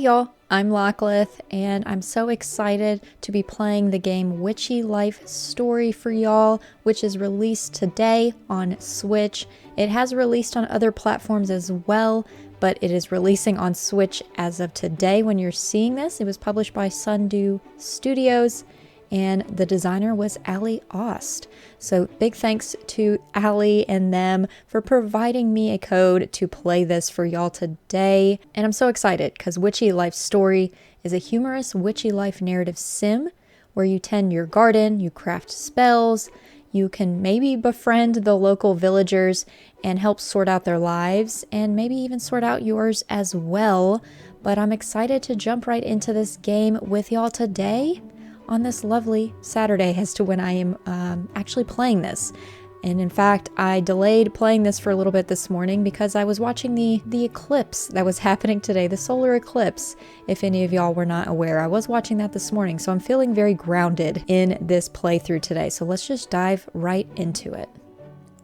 y'all, I'm Locklith, and I'm so excited to be playing the game Witchy Life Story for y'all, which is released today on Switch. It has released on other platforms as well, but it is releasing on Switch as of today when you're seeing this. It was published by Sundew Studios, and the designer was Allie Ast. So big thanks to Allie and them for providing me a code to play this for y'all today. And I'm so excited because Witchy Life Story is a humorous witchy life narrative sim where you tend your garden, you craft spells, you can maybe befriend the local villagers and help sort out their lives, and maybe even sort out yours as well. But I'm excited to jump right into this game with y'all today on this lovely Saturday as to when I am actually playing this. And in fact, I delayed playing this for a little bit this morning because I was watching the eclipse that was happening today, the solar eclipse. If any of y'all were not aware, I was watching that this morning, so I'm feeling very grounded in this playthrough today. So let's just dive right into it.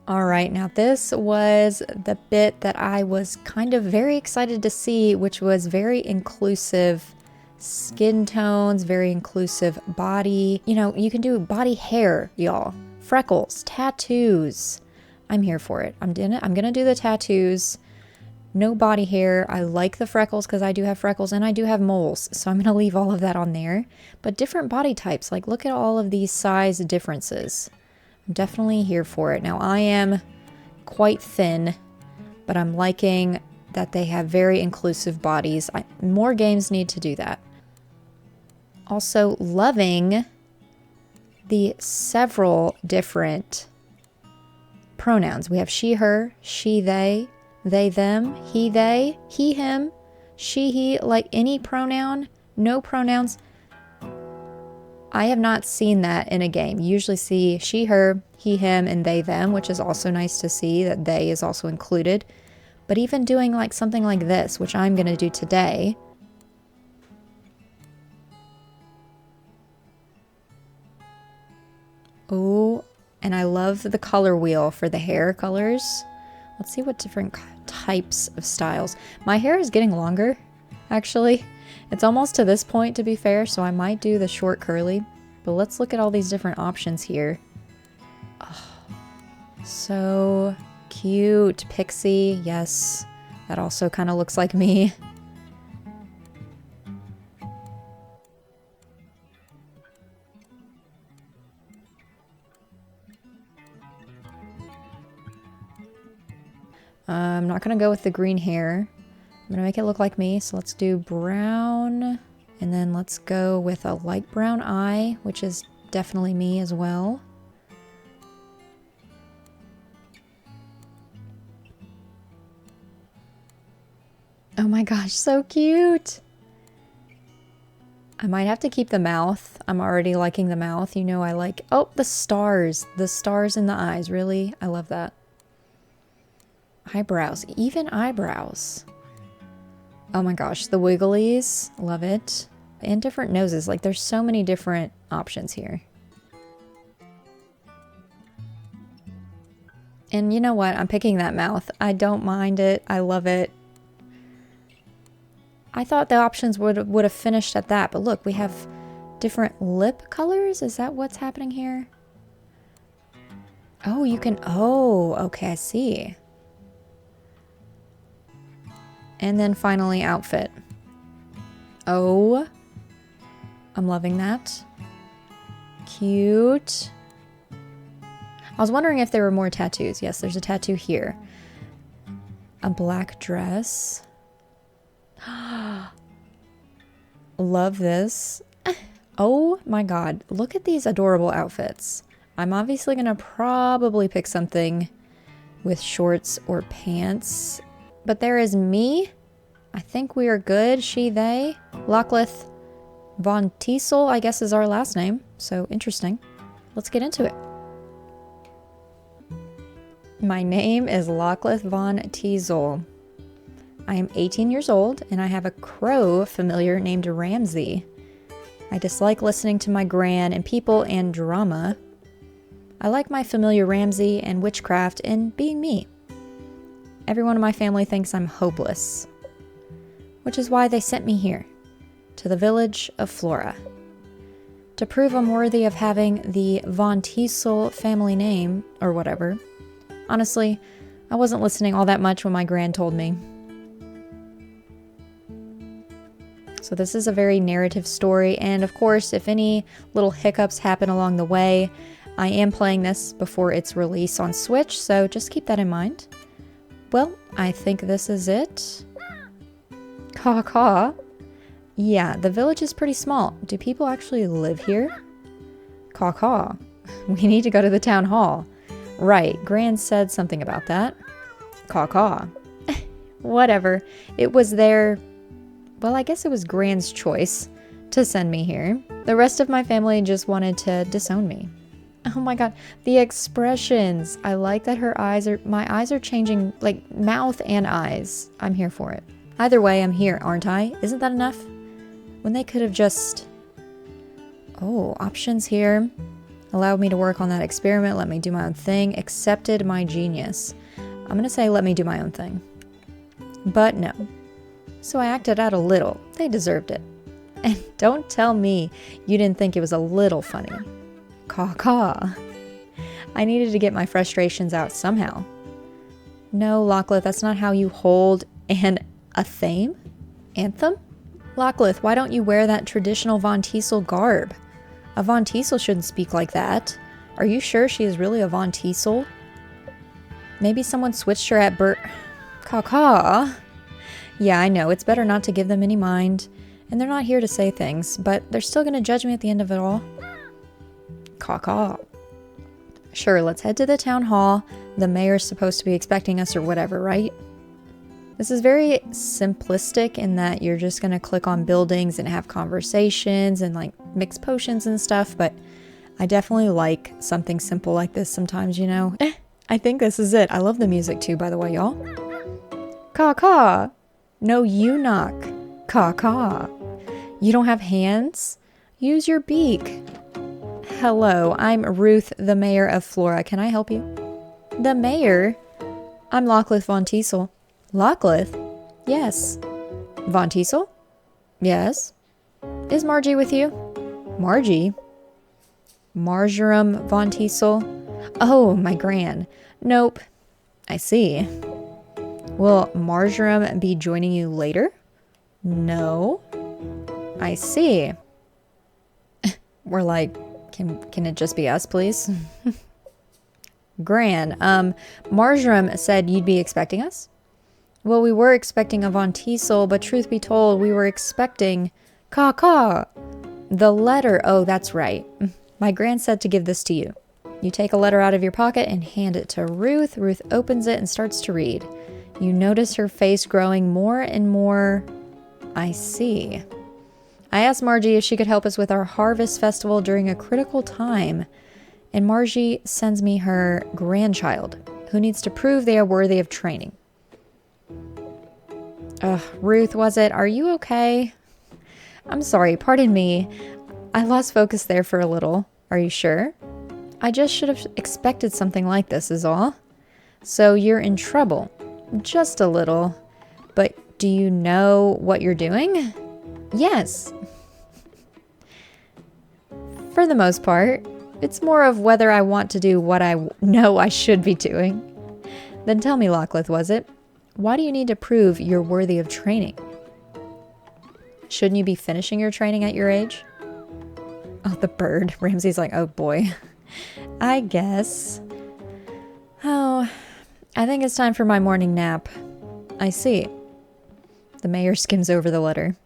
All right, now this was the bit that I was kind of very excited to see, which was very inclusive skin tones, very inclusive body. You know, you can do body hair, y'all. Freckles, tattoos. I'm here for it. I'm gonna do the tattoos. No body hair. I like the freckles because I do have freckles and I do have moles, so I'm gonna leave all of that on there. But different body types, like look at all of these size differences. I'm definitely here for it. Now I am quite thin, but I'm liking that they have very inclusive bodies. More games need to do that. Also loving the several different pronouns. We have she, her, she, they, them, he, they, he, him, she, he, like any pronoun, no pronouns. I have not seen that in a game. You usually see she, her, he, him, and they, them, which is also nice to see that they is also included. But even doing like something like this, which I'm going to do today. Oh, and I love the color wheel for the hair colors. Let's see what different types of styles. My hair is getting longer, actually. It's almost to this point, to be fair, so I might do the short curly. But let's look at all these different options here. Oh, so cute. Pixie, yes. That also kind of looks like me. I'm not going to go with the green hair. I'm going to make it look like me, so let's do brown. And then let's go with a light brown eye, which is definitely me as well. Oh my gosh, so cute! I might have to keep the mouth. I'm already liking the mouth. You know I like... Oh, the stars. The stars in the eyes. Really? I love that. Eyebrows. Even eyebrows. Oh my gosh, the wigglies. Love it. And different noses. Like, there's so many different options here. And you know what? I'm picking that mouth. I don't mind it. I love it. I thought the options would have finished at that, but look, we have different lip colors. Is that what's happening here? Oh, you can... Oh, okay, I see. And then finally, outfit. Oh, I'm loving that. Cute. I was wondering if there were more tattoos. Yes, there's a tattoo here. A black dress. Love this. Oh my god, look at these adorable outfits. I'm obviously gonna probably pick something with shorts or pants. But there is me. I think we are good. She, they. Locklith von Tiesel, I guess, is our last name. So interesting. Let's get into it. My name is Locklith von Tiesel. I am 18 years old, and I have a crow familiar named Ramsey. I dislike listening to my gran and people and drama. I like my familiar Ramsey and witchcraft and being me. Everyone in my family thinks I'm hopeless. which is why they sent me here, to the village of Flora, to prove I'm worthy of having the Von Teasel family name, or whatever. Honestly, I wasn't listening all that much when my gran told me. So this is a very narrative story, and of course, if any little hiccups happen along the way, I am playing this before its release on Switch, so just keep that in mind. Well, I think this is it. Caw caw. Yeah, the village is pretty small. Do people actually live here? Caw caw. We need to go to the town hall. Right, Gran said something about that. Caw caw. Whatever. It was their... Well, I guess it was Gran's choice to send me here. The rest of my family just wanted to disown me. Oh my god, the expressions. I like that my eyes are changing, like mouth and eyes. I'm here for it. Either way, I'm here, aren't I? Isn't that enough? When they could have just... Oh, options here. Allowed me to work on that experiment, let me do my own thing, accepted my genius. I'm gonna say let me do my own thing. But no. So I acted out a little. They deserved it. And don't tell me you didn't think it was a little funny. Caw caw. I needed to get my frustrations out somehow. No, Lockleth, that's not how you hold a theme? Anthem? Lockleth, why don't you wear that traditional Von Teasel garb? A Von Teasel shouldn't speak like that. Are you sure she is really a Von Teasel? Maybe someone switched her at Caw caw. Yeah, I know, it's better not to give them any mind. And they're not here to say things, but they're still gonna judge me at the end of it all. Caw caw. Sure, let's head to the town hall. The mayor's supposed to be expecting us or whatever, right? This is very simplistic in that you're just gonna click on buildings and have conversations and like mix potions and stuff, but I definitely like something simple like this sometimes, you know? I think this is it. I love the music too, by the way, y'all. Caw caw. No, you knock. Caw caw. You don't have hands? Use your beak. Hello, I'm Ruth, the mayor of Flora. Can I help you? The mayor? I'm Lockleth Von Teasel. Lockleth? Yes. Von Teasel? Yes. Is Margie with you? Margie? Marjoram Von Teasel? Oh, my gran. Nope. I see. Will Marjoram be joining you later? No. I see. We're like, can it just be us, please? Gran, Marjoram said you'd be expecting us? Well, we were expecting a Von Teasel, but truth be told, we were expecting... Caw caw! The letter. Oh, that's right. My gran said to give this to you. You take a letter out of your pocket and hand it to Ruth. Ruth opens it and starts to read. You notice her face growing more and more... I see. I asked Margie if she could help us with our harvest festival during a critical time, and Margie sends me her grandchild, who needs to prove they are worthy of training. Ugh, Ruth, was it? Are you okay? I'm sorry, pardon me. I lost focus there for a little. Are you sure? I just should have expected something like this is all. So you're in trouble. Just a little. But do you know what you're doing? Yes. For the most part. It's more of whether I want to do what I know I should be doing. Then tell me, Lockleth, was it? Why do you need to prove you're worthy of training? Shouldn't you be finishing your training at your age? Oh, the bird. Ramsey's like, oh boy. I guess. Oh, I think it's time for my morning nap. I see. The mayor skims over the letter.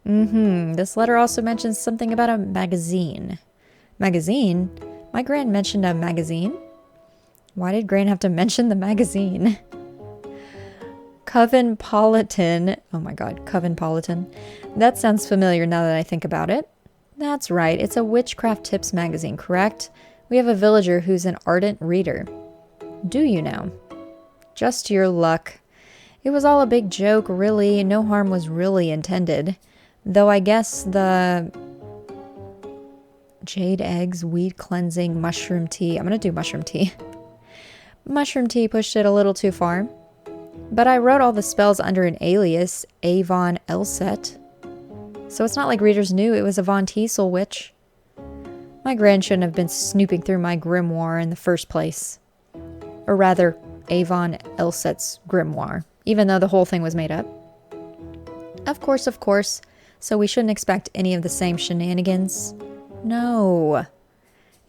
This letter also mentions something about a magazine. Magazine? My gran mentioned a magazine? Why did Gran have to mention the magazine? Covenpolitan. Oh my god, Covenpolitan. That sounds familiar now that I think about it. That's right, it's a witchcraft tips magazine, correct? We have a villager who's an ardent reader. Do you now? Just your luck. It was all a big joke, really. No harm was really intended. Though I guess the... Jade eggs, weed cleansing, mushroom tea. I'm gonna do mushroom tea. Mushroom tea pushed it a little too far. But I wrote all the spells under an alias, Avon Elset. So it's not like readers knew it was a Von Teasel witch. My grand shouldn't have been snooping through my grimoire in the first place. Or rather, Avon Elset's grimoire, even though the whole thing was made up. Of course. So we shouldn't expect any of the same shenanigans. No.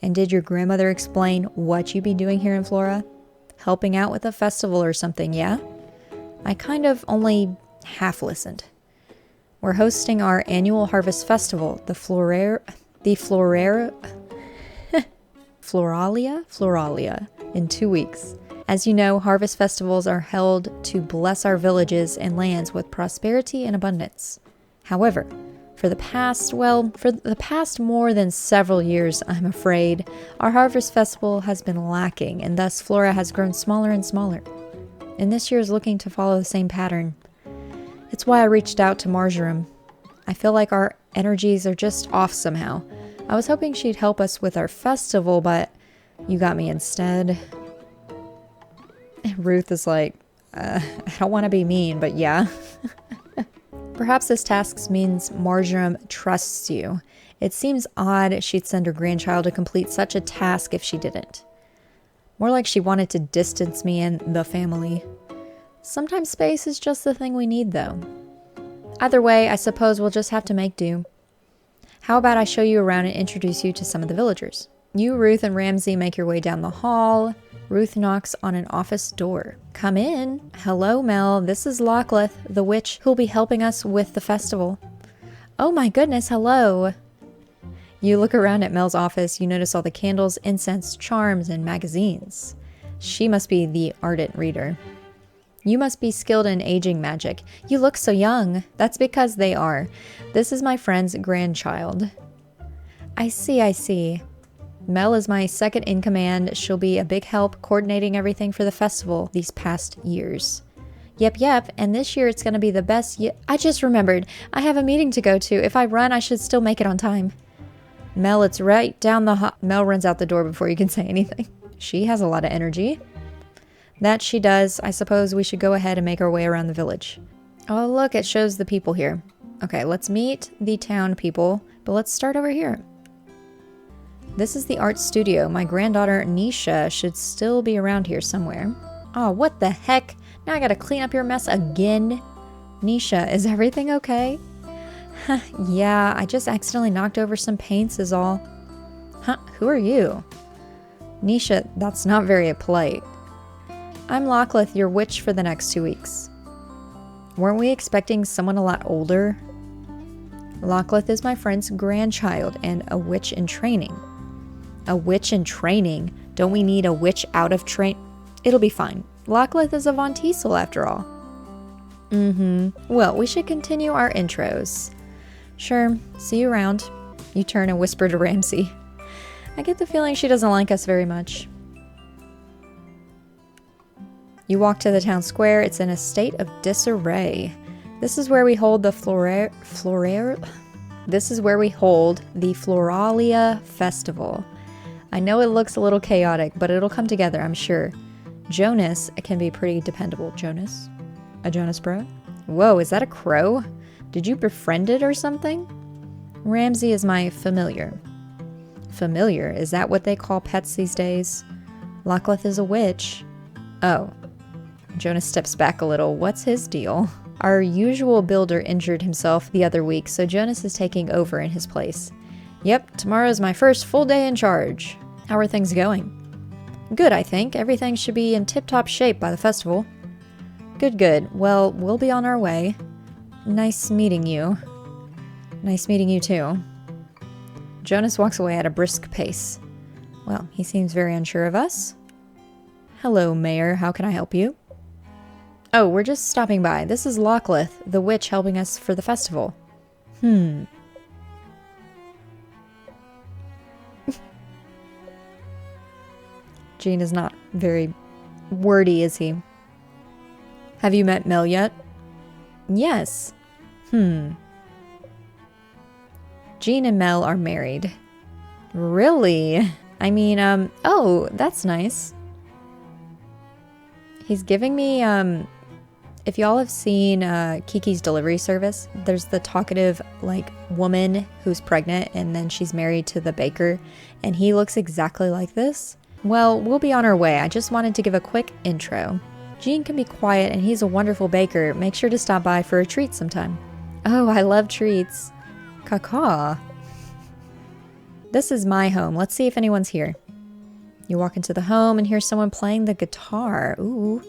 And did your grandmother explain what you'd be doing here in Flora? Helping out with a festival or something, yeah? I kind of only half listened. We're hosting our annual harvest festival, the Floralia, in 2 weeks. As you know, harvest festivals are held to bless our villages and lands with prosperity and abundance. However, for the past more than several years, I'm afraid, our harvest festival has been lacking, and thus Flora has grown smaller and smaller. And this year is looking to follow the same pattern. It's why I reached out to Marjoram. I feel like our energies are just off somehow. I was hoping she'd help us with our festival, but you got me instead. Ruth is like, I don't want to be mean, but yeah. Perhaps this task means Marjoram trusts you. It seems odd she'd send her grandchild to complete such a task if she didn't. More like she wanted to distance me and the family. Sometimes space is just the thing we need, though. Either way, I suppose we'll just have to make do. How about I show you around and introduce you to some of the villagers? You, Ruth, and Ramsay make your way down the hall. Ruth knocks on an office door. Come in. Hello, Mel. This is Lockleth, the witch who'll be helping us with the festival. Oh my goodness, hello. You look around at Mel's office. You notice all the candles, incense, charms, and magazines. She must be the ardent reader. You must be skilled in aging magic. You look so young. That's because they are. This is my friend's grandchild. I see. Mel is my second in command. She'll be a big help coordinating everything for the festival these past years. Yep, and this year it's going to be the best I just remembered. I have a meeting to go to. If I run, I should still make it on time. Mel, it's right down the Mel runs out the door before you can say anything. She has a lot of energy. That she does. I suppose we should go ahead and make our way around the village. Oh, look, it shows the people here. Okay, let's meet the town people, but let's start over here. This is the art studio. My granddaughter, Nisha, should still be around here somewhere. Oh, what the heck? Now I gotta clean up your mess again. Nisha, is everything okay? Yeah, I just accidentally knocked over some paints is all. Huh, who are you? Nisha, that's not very polite. I'm Lockleth, your witch for the next 2 weeks. Weren't we expecting someone a lot older? Lockleth is my friend's grandchild and a witch in training. A witch in training? Don't we need a witch out of train? It'll be fine. Lockleth is a Von Teasel after all. Well, we should continue our intros. Sure, see you around. You turn and whisper to Ramsay. I get the feeling she doesn't like us very much. You walk to the town square. It's in a state of disarray. This is where we hold the This is where we hold the Floralia Festival. I know it looks a little chaotic, but it'll come together, I'm sure. Jonas can be pretty dependable. Jonas? A Jonas bro? Whoa, is that a crow? Did you befriend it or something? Ramsay is my familiar. Familiar? Is that what they call pets these days? Lockleth is a witch. Oh. Jonas steps back a little. What's his deal? Our usual builder injured himself the other week, so Jonas is taking over in his place. Yep, tomorrow's my first full day in charge. How are things going? Good, I think. Everything should be in tip-top shape by the festival. Good. Well, we'll be on our way. Nice meeting you. Nice meeting you too. Jonas walks away at a brisk pace. Well, he seems very unsure of us. Hello, Mayor. How can I help you? Oh, we're just stopping by. This is Lockleth, the witch helping us for the festival. Gene is not very wordy, is he? Have you met Mel yet? Yes. Gene and Mel are married. Really? I mean, oh, that's nice. He's giving me, If y'all have seen Kiki's Delivery Service, there's the talkative like woman who's pregnant and then she's married to the baker and he looks exactly like this. Well, we'll be on our way. I just wanted to give a quick intro. Gene can be quiet and he's a wonderful baker. Make sure to stop by for a treat sometime. Oh, I love treats. Caw. This is my home. Let's see if anyone's here. You walk into the home and hear someone playing the guitar. Ooh.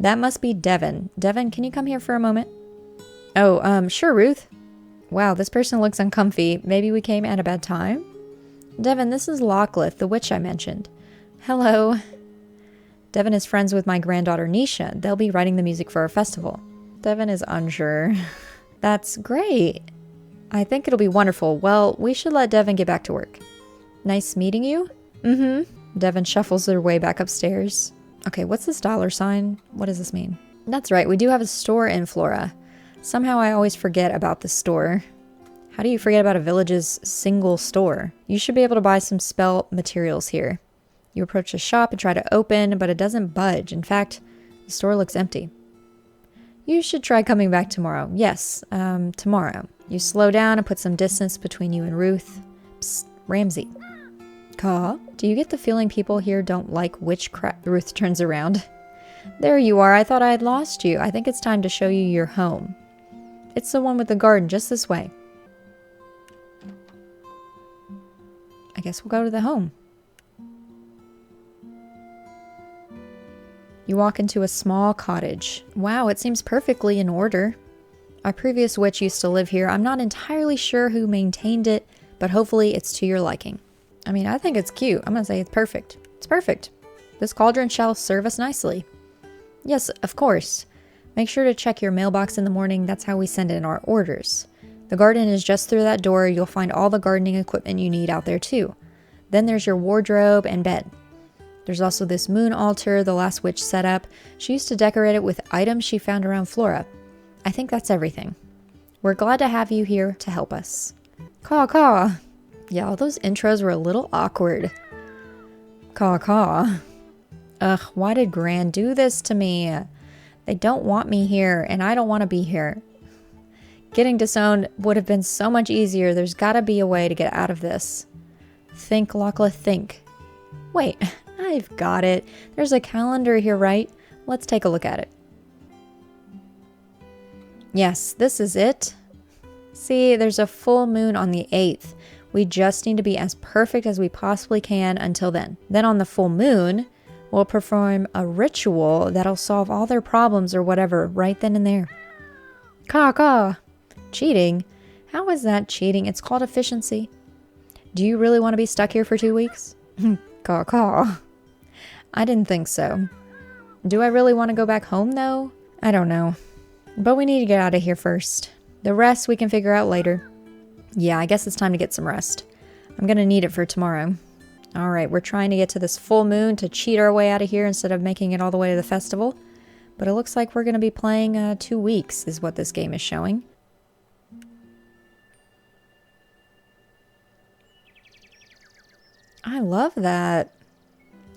That must be Devin. Devin, can you come here for a moment? Oh, sure, Ruth. Wow, this person looks uncomfy. Maybe we came at a bad time? Devin, this is Lockleth, the witch I mentioned. Hello. Devin is friends with my granddaughter, Nisha. They'll be writing the music for our festival. Devin is unsure. That's great. I think it'll be wonderful. Well, we should let Devin get back to work. Nice meeting you? Mm-hmm. Devin shuffles their way back upstairs. Okay, what's this $sign? What does this mean? That's right, we do have a store in Flora. Somehow I always forget about the store. How do you forget about a village's single store? You should be able to buy some spell materials here. You approach the shop and try to open, but it doesn't budge. In fact, the store looks empty. You should try coming back tomorrow. Yes, tomorrow. You slow down and put some distance between you and Ruth. Psst, Ramsey. Caw, do you get the feeling people here don't like witchcraft? Ruth turns around. There you are. I thought I had lost you. I think it's time to show you your home. It's the one with the garden just this way. I guess we'll go to the home. You walk into a small cottage. Wow, it seems perfectly in order. Our previous witch used to live here. I'm not entirely sure who maintained it, but hopefully it's to your liking. I mean, I think it's cute. I'm gonna say it's perfect. It's perfect. This cauldron shall serve us nicely. Yes, of course. Make sure to check your mailbox in the morning. That's how we send in our orders. The garden is just through that door. You'll find all the gardening equipment you need out there too. Then there's your wardrobe and bed. There's also this moon altar the last witch set up. She used to decorate it with items she found around Flora. I think that's everything. We're glad to have you here to help us. Caw. Yeah, all those intros were a little awkward. Caw. Ugh, why did Gran do this to me? They don't want me here, and I don't want to be here. Getting disowned would have been so much easier. There's gotta be a way to get out of this. Think, Lachlan, think. Wait, I've got it. There's a calendar here, right? Let's take a look at it. Yes, this is it. See, there's a full moon on the 8th. We just need to be as perfect as we possibly can until then. Then on the full moon, we'll perform a ritual that'll solve all their problems or whatever right then and there. Caw. Cheating? How is that cheating? It's called efficiency. Do you really want to be stuck here for 2 weeks? Caw. I didn't think so. Do I really want to go back home though? I don't know. But we need to get out of here first. The rest we can figure out later. Yeah, I guess it's time to get some rest. I'm gonna need it for tomorrow. Alright, we're trying to get to this full moon to cheat our way out of here instead of making it all the way to the festival. But it looks like we're gonna be playing 2 weeks is what this game is showing. I love that.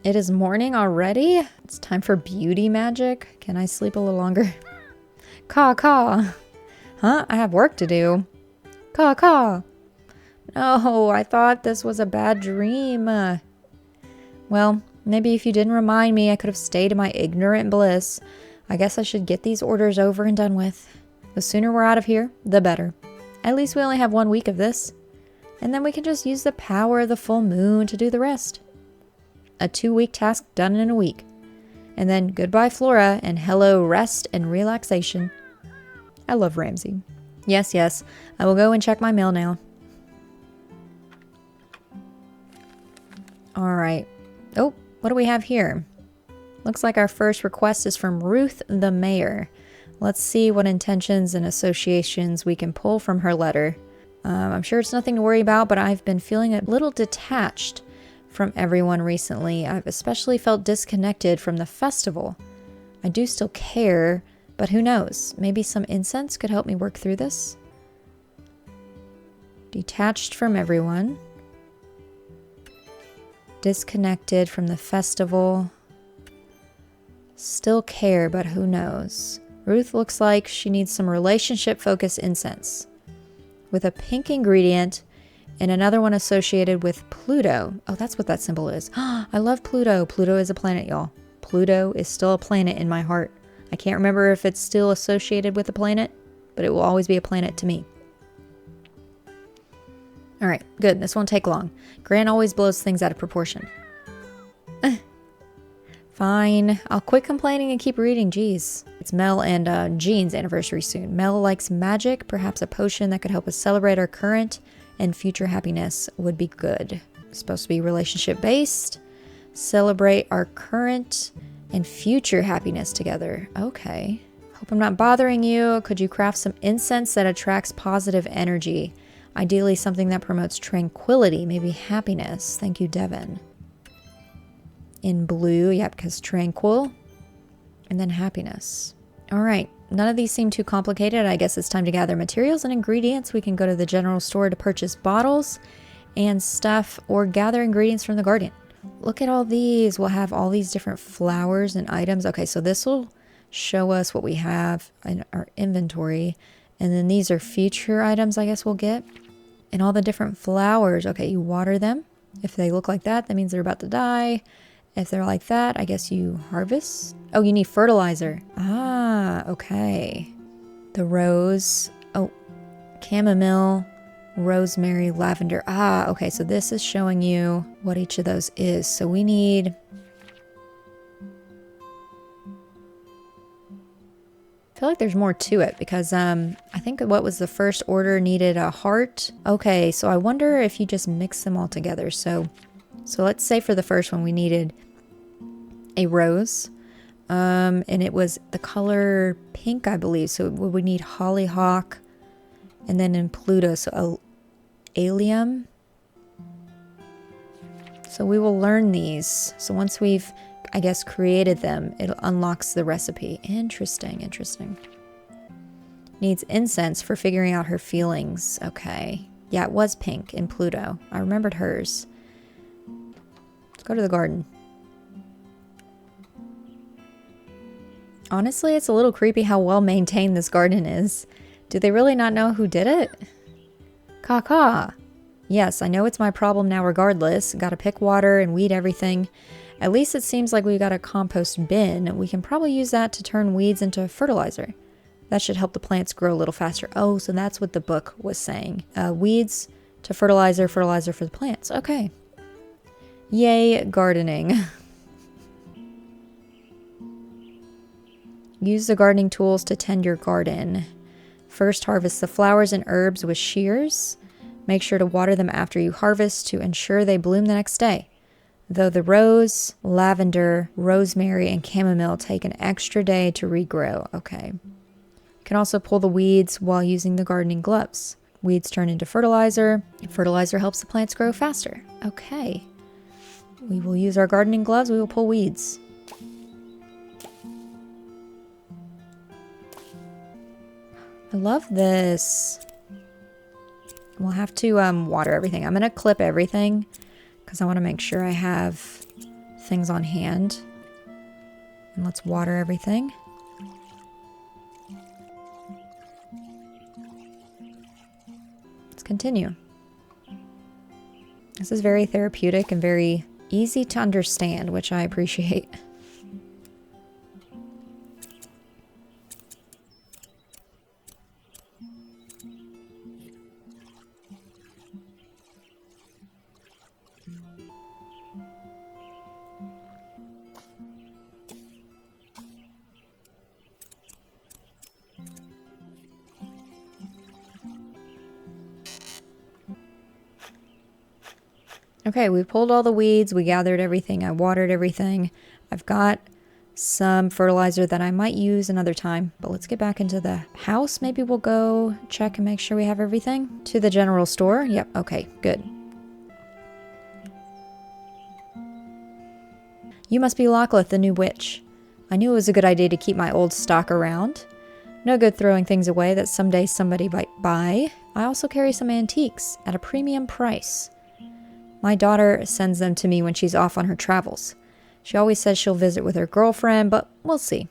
It is morning already? It's time for beauty magic. Can I sleep a little longer? Caw. Huh? I have work to do. Caw. No, I thought this was a bad dream. Well, maybe if you didn't remind me, I could have stayed in my ignorant bliss. I guess I should get these orders over and done with. The sooner we're out of here, the better. At least we only have 1 week of this. And then we can just use the power of the full moon to do the rest. A 2-week task done in a week. And then goodbye Flora and hello rest and relaxation. I love Ramsey. Yes, I will go and check my mail now. Alright. Oh, what do we have here? Looks like our first request is from Ruth the Mayor. Let's see what intentions and associations we can pull from her letter. I'm sure it's nothing to worry about, but I've been feeling a little detached from everyone recently. I've especially felt disconnected from the festival. I do still care, but who knows? Maybe some incense could help me work through this. Detached from everyone. Disconnected from the festival. Still care, but who knows? Ruth looks like she needs some relationship-focused incense with a pink ingredient and another one associated with Pluto. Oh, that's what that symbol is. I love Pluto. Pluto is a planet, y'all. Pluto is still a planet in my heart. I can't remember if it's still associated with a planet, but it will always be a planet to me. All right, good. This won't take long. Grant always blows things out of proportion. Fine. I'll quit complaining and keep reading. Jeez. It's Mel and Jean's anniversary soon. Mel likes magic. Perhaps a potion that could help us celebrate our current and future happiness would be good. It's supposed to be relationship based. Celebrate our current and future happiness together. Okay. Hope I'm not bothering you. Could you craft some incense that attracts positive energy? Ideally something that promotes tranquility, maybe happiness. Thank you, Devin. In blue, yep, because tranquil. And then happiness. All right. None of these seem too complicated. I guess it's time to gather materials and ingredients. We can go to the general store to purchase bottles and stuff or gather ingredients from the garden. Look at all these. We'll have all these different flowers and items. Okay, so this will show us what we have in our inventory. And then these are future items I guess we'll get. And all the different flowers. Okay, you water them. If they look like that, that means they're about to die. If they're like that, I guess you harvest. Oh, you need fertilizer. Ah, okay. The rose. Oh, chamomile, rosemary, lavender. Ah, okay. So this is showing you what each of those is. So we need... I feel like there's more to it because I think what was the first order needed a heart. Okay, so I wonder if you just mix them all together. So let's say for the first one we needed a rose, and it was the color pink, I believe. So we need hollyhock, and then in Pluto, so allium. So we will learn these. So once we've, I guess, created them, it unlocks the recipe. Interesting, interesting. Needs incense for figuring out her feelings. Okay. Yeah, it was pink in Pluto. I remembered hers. Let's go to the garden. Honestly, it's a little creepy how well maintained this garden is. Do they really not know who did it? Caw. Yes, I know it's my problem now regardless. Gotta pick water and weed everything. At least it seems like we got a compost bin. We can probably use that to turn weeds into fertilizer. That should help the plants grow a little faster. Oh, so that's what the book was saying. Weeds to fertilizer, fertilizer for the plants. Okay. Yay, gardening. Use the gardening tools to tend your garden. First, harvest the flowers and herbs with shears. Make sure to water them after you harvest to ensure they bloom the next day. Though the rose, lavender, rosemary, and chamomile take an extra day to regrow. Okay. You can also pull the weeds while using the gardening gloves. Weeds turn into fertilizer. Fertilizer helps the plants grow faster. Okay. We will use our gardening gloves. We will pull weeds. I love this. We'll have to water everything. I'm going to clip everything because I want to make sure I have things on hand. And let's water everything. Let's continue. This is very therapeutic and very easy to understand, which I appreciate. Okay, we pulled all the weeds, we gathered everything, I watered everything. I've got some fertilizer that I might use another time, but let's get back into the house. Maybe we'll go check and make sure we have everything. To the general store. Yep, okay, good. You must be Lockleth, the new witch. I knew it was a good idea to keep my old stock around. No good throwing things away that someday somebody might buy. I also carry some antiques at a premium price. My daughter sends them to me when she's off on her travels. She always says she'll visit with her girlfriend, but we'll see.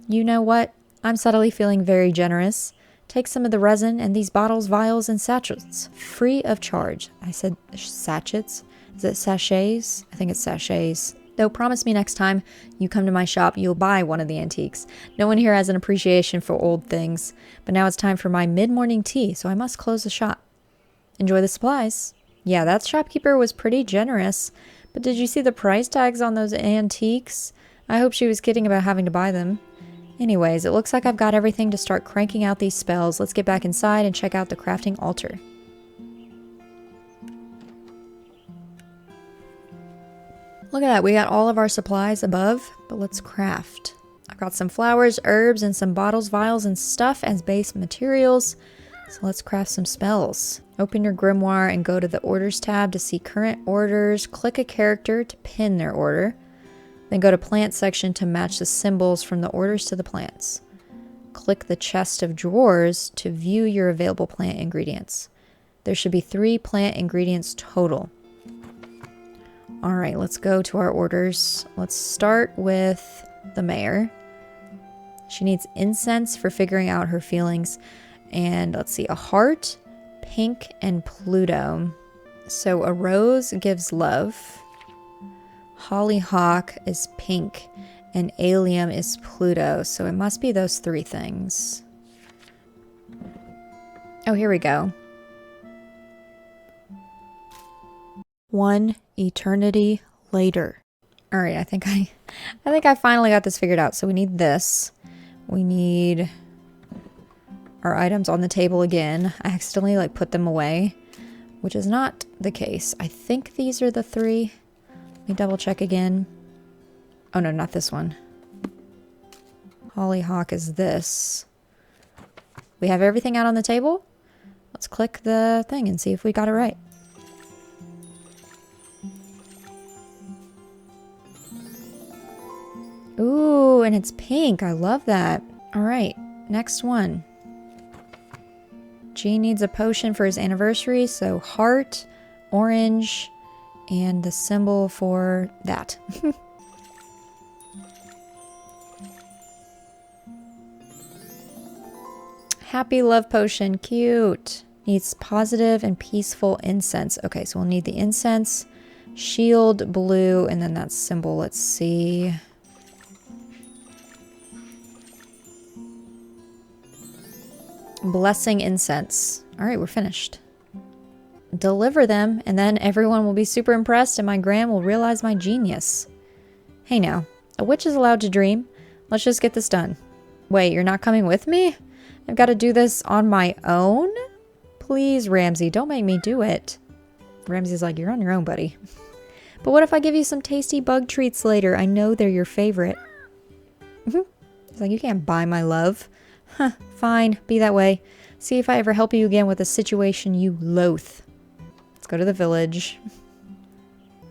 You know what? I'm subtly feeling very generous. Take some of the resin and these bottles, vials, and sachets. Free of charge. I said sachets? Is it sachets? I think it's sachets. Though promise me next time you come to my shop, you'll buy one of the antiques. No one here has an appreciation for old things. But now it's time for my mid-morning tea, so I must close the shop. Enjoy the supplies. Yeah, that shopkeeper was pretty generous. But did you see the price tags on those antiques? I hope she was kidding about having to buy them. Anyways, it looks like I've got everything to start cranking out these spells. Let's get back inside and check out the crafting altar. Look at that, we got all of our supplies above, but let's craft. I've got some flowers, herbs, and some bottles, vials, and stuff as base materials. So let's craft some spells. Open your grimoire and go to the orders tab to see current orders. Click a character to pin their order. Then go to plant section to match the symbols from the orders to the plants. Click the chest of drawers to view your available plant ingredients. There should be 3 plant ingredients total. Alright, let's go to our orders. Let's start with the mayor. She needs incense for figuring out her feelings. And let's see, a heart, pink, and Pluto. So a rose gives love. Hollyhock is pink, and allium is Pluto, so it must be those 3 things. Oh, here we go. 1 eternity later. All right, I think I finally got this figured out. So we need this. We need our items on the table again. I accidentally put them away, which is not the case. I think these are the 3. Let me double check again. Oh no, not this one. Hollyhock is this. We have everything out on the table. Let's click the thing and see if we got it right. Ooh, and it's pink. I love that. All right, next one. Gene needs a potion for his anniversary, so heart, orange, and the symbol for that. Happy love potion, cute. Needs positive and peaceful incense. Okay, so we'll need the incense, shield, blue, and then that symbol. Let's see. Blessing incense. All right, we're finished. Deliver them, and then everyone will be super impressed, and my Gran will realize my genius. Hey now, a witch is allowed to dream. Let's just get this done. Wait, you're not coming with me? I've got to do this on my own? Please, Ramsey, don't make me do it. Ramsey's like, you're on your own, buddy. But what if I give you some tasty bug treats later? I know they're your favorite. He's like, you can't buy my love. Huh, fine, be that way. See if I ever help you again with a situation you loathe. Let's go to the village.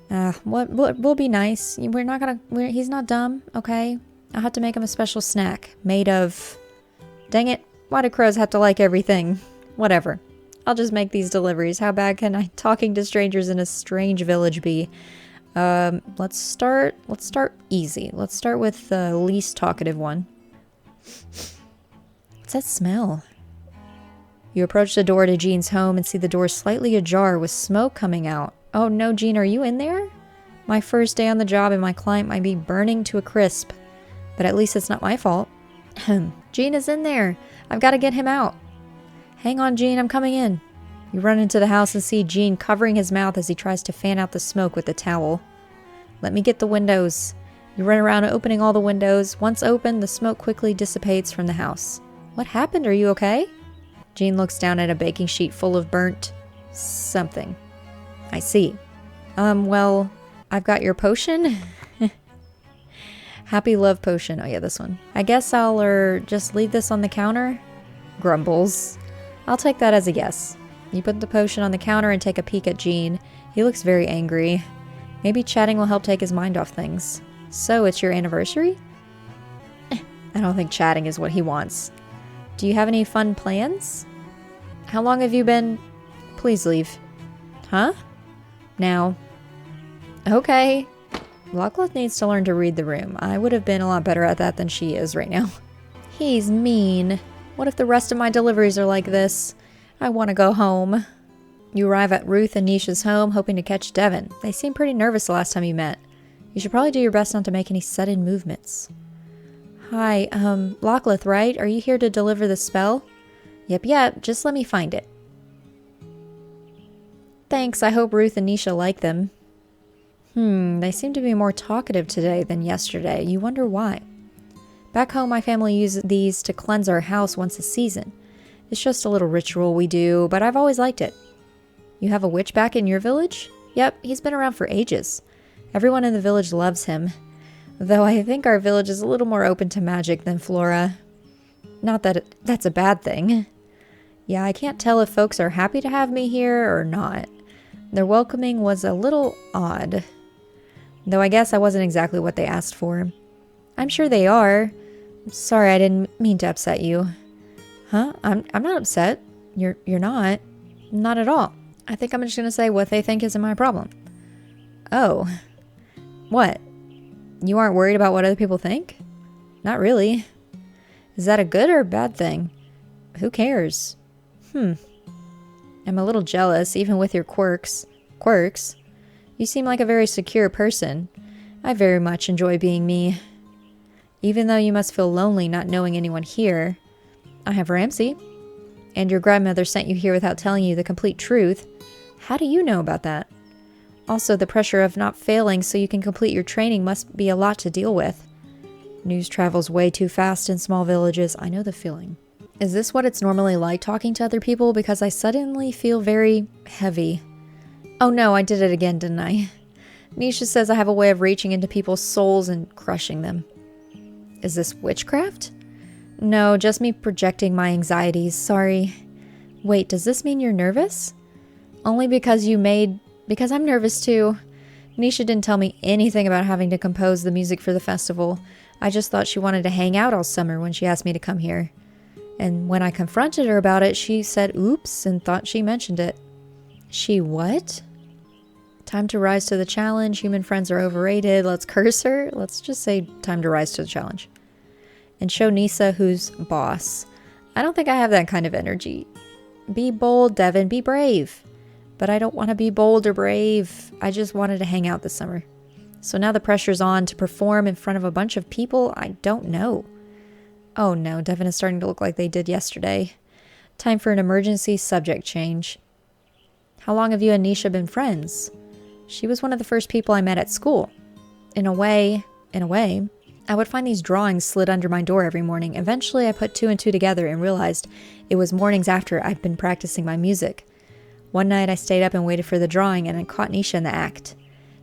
We'll be nice. We're not gonna, he's not dumb, okay? I'll have to make him a special snack made of... Dang it, why do crows have to like everything? Whatever. I'll just make these deliveries. How bad can I talking to strangers in a strange village be? Let's start easy. Let's start with the least talkative one. What's that smell? You approach the door to Jean's home and see the door slightly ajar with smoke coming out. Oh no, Jean, are you in there? My first day on the job and my client might be burning to a crisp. But at least it's not my fault. Jean is in there. I've got to get him out. Hang on, Jean, I'm coming in. You run into the house and see Jean covering his mouth as he tries to fan out the smoke with a towel. Let me get the windows. You run around opening all the windows. Once open, the smoke quickly dissipates from the house. What happened? Are you okay? Jean looks down at a baking sheet full of burnt something. I see. Well, I've got your potion. Happy love potion. Oh yeah, this one. I guess I'll just leave this on the counter. Grumbles. I'll take that as a yes. You put the potion on the counter and take a peek at Jean. He looks very angry. Maybe chatting will help take his mind off things. So, it's your anniversary? I don't think chatting is what he wants. Do you have any fun plans? How long have you been... Please leave. Huh? Now. Okay. Lachlan needs to learn to read the room. I would have been a lot better at that than she is right now. He's mean. What if the rest of my deliveries are like this? I want to go home. You arrive at Ruth and Nisha's home, hoping to catch Devin. They seemed pretty nervous the last time you met. You should probably do your best not to make any sudden movements. Hi, Lockleth, right? Are you here to deliver the spell? Yep, just let me find it. Thanks, I hope Ruth and Nisha like them. They seem to be more talkative today than yesterday. You wonder why. Back home, my family uses these to cleanse our house once a season. It's just a little ritual we do, but I've always liked it. You have a witch back in your village? Yep, he's been around for ages. Everyone in the village loves him. Though I think our village is a little more open to magic than Flora. Not that that's a bad thing. Yeah, I can't tell if folks are happy to have me here or not. Their welcoming was a little odd. Though I guess I wasn't exactly what they asked for. I'm sure they are. Sorry, I didn't mean to upset you. Huh? I'm not upset. You're not. Not at all. I think I'm just gonna say what they think isn't my problem. Oh. What? You aren't worried about what other people think? Not really. Is that a good or a bad thing? Who cares? I'm a little jealous, even with your quirks. Quirks? You seem like a very secure person. I very much enjoy being me. Even though you must feel lonely not knowing anyone here, I have Ramsey. And your grandmother sent you here without telling you the complete truth. How do you know about that? Also, the pressure of not failing so you can complete your training must be a lot to deal with. News travels way too fast in small villages. I know the feeling. Is this what it's normally like talking to other people? Because I suddenly feel very heavy. Oh no, I did it again, didn't I? Nisha says I have a way of reaching into people's souls and crushing them. Is this witchcraft? No, just me projecting my anxieties. Sorry. Wait, does this mean you're nervous? Only because because I'm nervous too. Nisha didn't tell me anything about having to compose the music for the festival. I just thought she wanted to hang out all summer when she asked me to come here. And when I confronted her about it, she said oops and thought she mentioned it. She what? Time to rise to the challenge. Human friends are overrated. Let's curse her. Let's just say time to rise to the challenge. And show Nisa who's boss. I don't think I have that kind of energy. Be bold, Devin. Be brave. But I don't want to be bold or brave. I just wanted to hang out this summer. So now the pressure's on to perform in front of a bunch of people I don't know. Oh no, Devin is starting to look like they did yesterday. Time for an emergency subject change. How long have you and Nisha been friends? She was one of the first people I met at school. In a way, I would find these drawings slid under my door every morning. Eventually, I put two and two together and realized it was mornings after I'd been practicing my music. One night, I stayed up and waited for the drawing, and I caught Nisha in the act.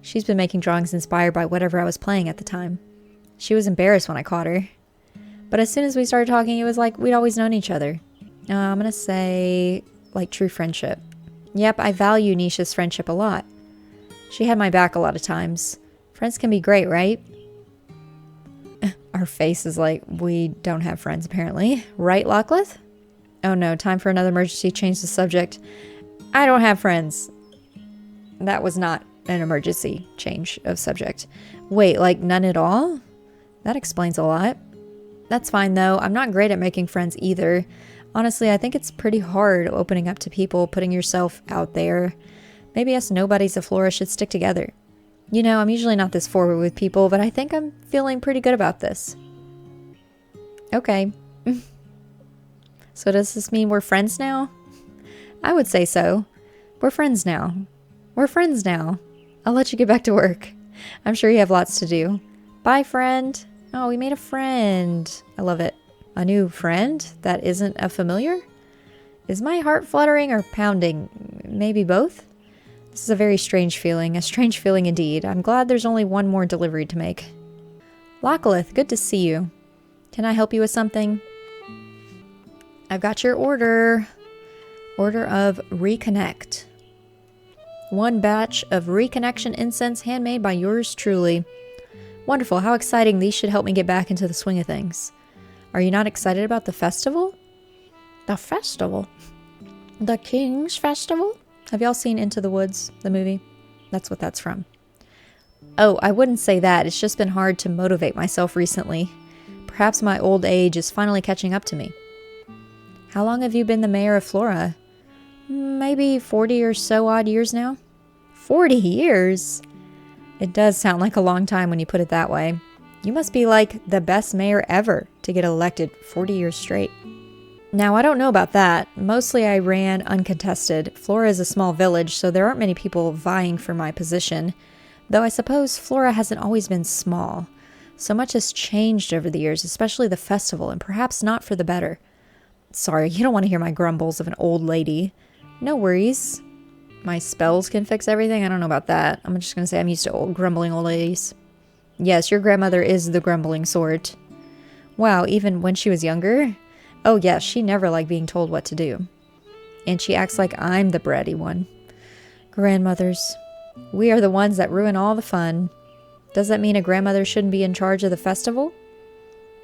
She's been making drawings inspired by whatever I was playing at the time. She was embarrassed when I caught her. But as soon as we started talking, it was like we'd always known each other. I'm gonna say, like, true friendship. Yep, I value Nisha's friendship a lot. She had my back a lot of times. Friends can be great, right? Our face is like, we don't have friends, apparently. Right, Lockleth? Oh no, time for another emergency. Change the subject. I don't have friends. That was not an emergency change of subject. Wait, like none at all? That explains a lot. That's fine though. I'm not great at making friends either. Honestly, I think it's pretty hard opening up to people, putting yourself out there. Maybe us nobodies of Flora should stick together. You know, I'm usually not this forward with people, but I think I'm feeling pretty good about this. Okay. So does this mean we're friends now? I would say so. We're friends now. We're friends now. I'll let you get back to work. I'm sure you have lots to do. Bye, friend. Oh, we made a friend. I love it. A new friend that isn't a familiar? Is my heart fluttering or pounding? Maybe both? This is a very strange feeling. A strange feeling indeed. I'm glad there's only one more delivery to make. Lockleth, good to see you. Can I help you with something? I've got your order. Order of Reconnect. One batch of reconnection incense handmade by yours truly. Wonderful. How exciting. These should help me get back into the swing of things. Are you not excited about the festival? The festival? The King's Festival? Have y'all seen Into the Woods, the movie? That's what that's from. Oh, I wouldn't say that. It's just been hard to motivate myself recently. Perhaps my old age is finally catching up to me. How long have you been the mayor of Flora? Maybe 40 or so odd years now? 40 years? It does sound like a long time when you put it that way. You must be like the best mayor ever to get elected 40 years straight. Now, I don't know about that. Mostly I ran uncontested. Flora is a small village, so there aren't many people vying for my position. Though I suppose Flora hasn't always been small. So much has changed over the years, especially the festival, and perhaps not for the better. Sorry, you don't want to hear my grumbles of an old lady. No worries. My spells can fix everything? I don't know about that. I'm just going to say I'm used to grumbling old ladies. Yes, your grandmother is the grumbling sort. Wow, even when she was younger? Oh yes, she never liked being told what to do. And she acts like I'm the bratty one. Grandmothers. We are the ones that ruin all the fun. Does that mean a grandmother shouldn't be in charge of the festival?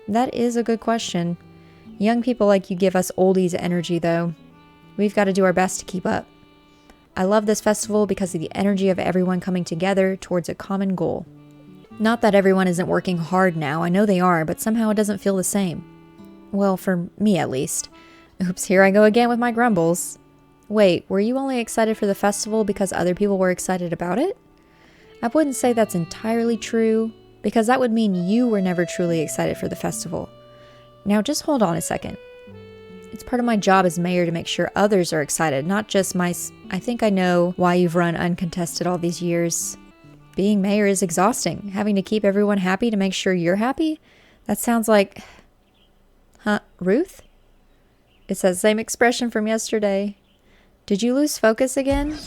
That is a good question. Young people like you give us oldies energy, though. We've got to do our best to keep up. I love this festival because of the energy of everyone coming together towards a common goal. Not that everyone isn't working hard now, I know they are, but somehow it doesn't feel the same. Well, for me at least. Oops, here I go again with my grumbles. Wait, were you only excited for the festival because other people were excited about it? I wouldn't say that's entirely true, because that would mean you were never truly excited for the festival. Now just hold on a second. It's part of my job as mayor to make sure others are excited, not just I think I know why you've run uncontested all these years. Being mayor is exhausting. Having to keep everyone happy to make sure you're happy? That sounds like... Huh, Ruth? It's that same expression from yesterday. Did you lose focus again?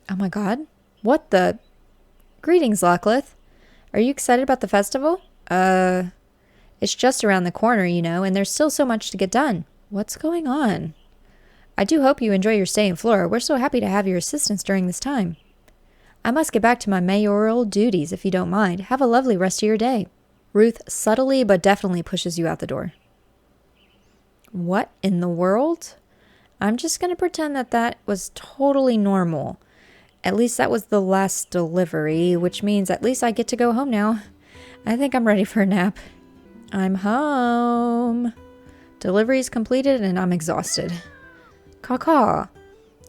Oh my god. What the... Greetings, Lockleth. Are you excited about the festival? It's just around the corner, you know, and there's still so much to get done. What's going on? I do hope you enjoy your stay in Flora. We're so happy to have your assistance during this time. I must get back to my mayoral duties, if you don't mind. Have a lovely rest of your day. Ruth subtly but definitely pushes you out the door. What in the world? I'm just going to pretend that was totally normal. At least that was the last delivery, which means at least I get to go home now. I think I'm ready for a nap. I'm home. Delivery's completed and I'm exhausted. Caw-caw.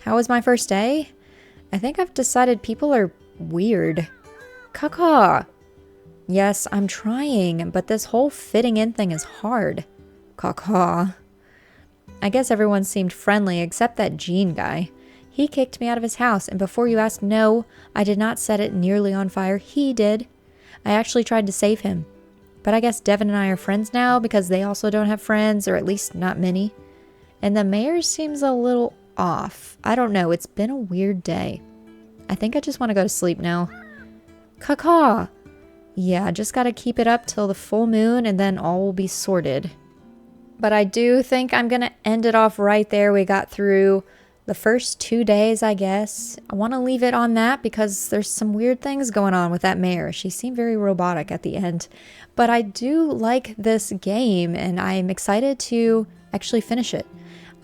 How was my first day? I think I've decided people are weird. Caw-caw. Yes, I'm trying, but this whole fitting in thing is hard. Caw-caw. I guess everyone seemed friendly except that Gene guy. He kicked me out of his house, and before you ask, no, I did not set it nearly on fire. He did. I actually tried to save him. But I guess Devin and I are friends now because they also don't have friends, or at least not many. And the mayor seems a little off. I don't know, it's been a weird day. I think I just want to go to sleep now. Caw-caw. Yeah, just gotta keep it up till the full moon and then all will be sorted. But I do think I'm gonna end it off right there. We got through the first 2 days, I guess. I want to leave it on that because there's some weird things going on with that mayor. She seemed very robotic at the end. But I do like this game and I'm excited to actually finish it.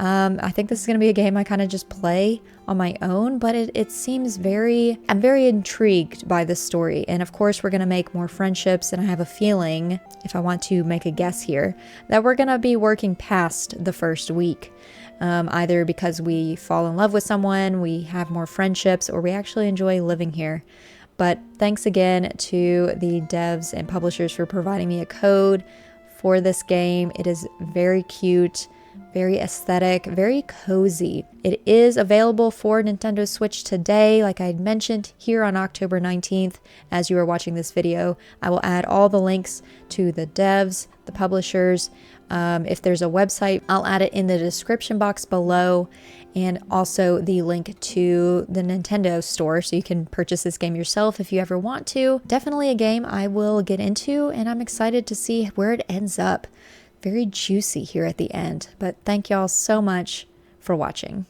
I think this is going to be a game I kind of just play on my own, but it seems I'm very intrigued by this story. And of course, we're going to make more friendships, and I have a feeling, if I want to make a guess here, that we're going to be working past the first week. Either because we fall in love with someone, we have more friendships, or we actually enjoy living here. But thanks again to the devs and publishers for providing me a code for this game. It is very cute, very aesthetic, very cozy. It is available for Nintendo Switch today, like I had mentioned, here on October 19th. As you are watching this video, I will add all the links to the devs, the publishers. If there's a website, I'll add it in the description box below, and also the link to the Nintendo store so you can purchase this game yourself if you ever want to. Definitely a game I will get into, and I'm excited to see where it ends up. Very juicy here at the end, but thank y'all so much for watching.